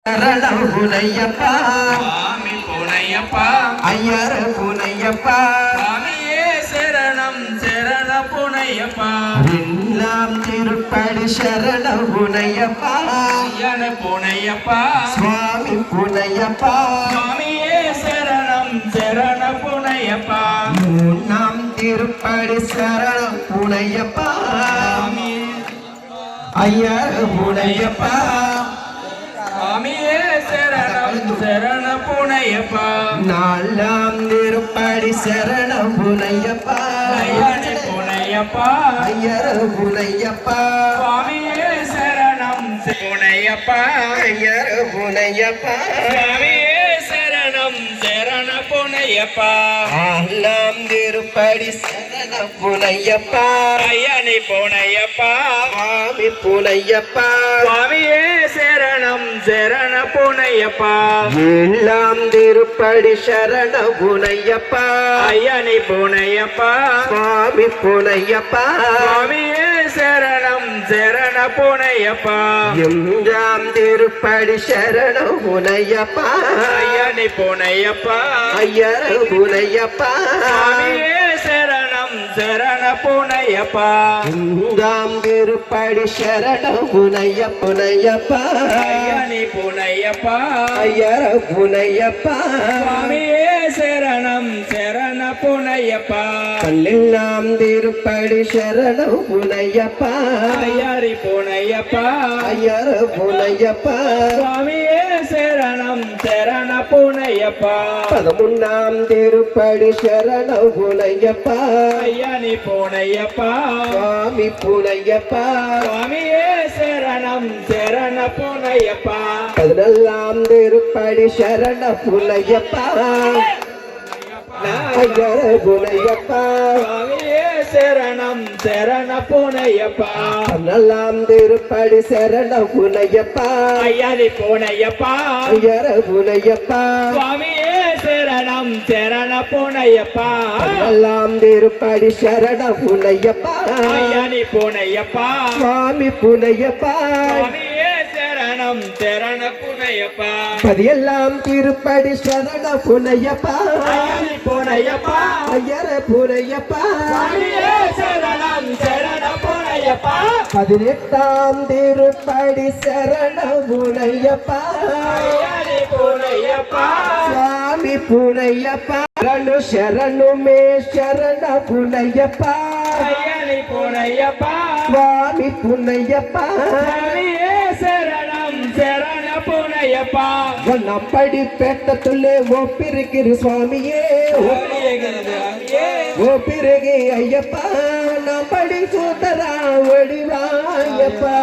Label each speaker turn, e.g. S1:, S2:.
S1: சரணம் புனையப்பா
S2: சுவாமி புனையப்பா
S1: ஐயர் புனையப்பா
S2: சுவாமியே சரணம் சரண புனையப்பா
S1: எல்லாம் திருப்படி சரணம் புனையப்பா
S2: ஐயன புனையப்பா
S1: சுவாமி புனையப்பா
S2: சுவாமியே சரணம் சரண புனையப்பா
S1: நாம் திருப்படி சரணம் புனையப்பா ஐயர் புனையப்பா
S2: சுவாமியே சரணம் சரண புனையப்பா
S1: நாலாம் திருப்படி சரணம் புனையப்பா
S2: ஐயன புனையப்பா
S1: ஐயர் புனையப்பா
S2: சுவாமியே சரணம் புனையப்பா
S1: ஐயர் புனையப்பா
S2: சுவாமியே சரணம் சரண புனையப்பா
S1: நாலாம் திருப்படி சரணம் புனையப்பா
S2: ஐயனி புனையப்பா
S1: சுவாமி புனையப்பா
S2: சுவாமியே சரணம் சரண புனையப்பா
S1: எல்லாம் திருப்படி சரண புனையப்பா
S2: ஐயனி புனையப்பா
S1: சுவாமி புனையப்பா
S2: சுவாமியே சரணம் சரண புனையப்பா
S1: எல்லாம் திருப்படி சரண புனையப்பா
S2: ஐயனி புனையப்பா
S1: ஐயர் புனையப்பா
S2: சுவாமியே சரணம் சரண புனையப்பா
S1: எல்லாம் திருப்படி சரண புனைய புனையப்பா
S2: ஐயனி புனையப்பா
S1: ஐயர் புனையப்பா
S2: சுவாமியே சரணம் சரண புனையப்பா
S1: பல்லெல்லாம் திருப்படி சரண புனையப்பா
S2: ஐயரி புனையப்பா
S1: ஐயர் புனையப்பா
S2: சுவாமியே சரணம் சரண புனையப்பா
S1: பதிமூன்றாம் திருப்படி சரண புனையப்பா
S2: ஐயனி புனையப்பா
S1: சுவாமி புனையப்பா
S2: சுவாமியே சரணம் சரண புனையப்பா
S1: பதினெல்லாம் திருப்படி சரண புனையப்பா ஐயர் புனையப்பா
S2: சுவாமியே சரணம் சரண புனையப்பா
S1: பதினெல்லாம் திருப்படி சரண புனையப்பா
S2: ஐயரி புனையப்பா
S1: ஐயர் புனையப்பா
S2: சுவாமியே சரணம் சரண புனையப்பா
S1: பதினெல்லாம் திருப்படி சரண புனையப்பா
S2: ஐயனி புனையப்பா
S1: சுவாமி புனையப்பா
S2: சுவாமியே சரணம் சரண புனையப்பா
S1: பதியெல்லாம் திருப்படி சரண புனையப்பா
S2: ஐயனி புனையப்பா
S1: ஐயர் புனையப்பா
S2: சுவாமியே சரணம் சரண புனையப்பா
S1: பதினெட்டாம் திருப்படி சரண புனையப்பா
S2: ஐயனி புனையப்பா
S1: சுவாமி புனையப்பா சரணு சரணுமே சரண புனையப்பா
S2: ஐயனி புனையப்பா
S1: சுவாமி புனையப்பா
S2: சுவாமியே சரணம் சரண புனையப்பா
S1: நம்படி பெட்டத்துள்ளே ஒப்பிருக்கிற சுவாமியே ஒப்பிருகே ஐயப்பா நம்படி சூத்தரா ஒடிவாயப்பா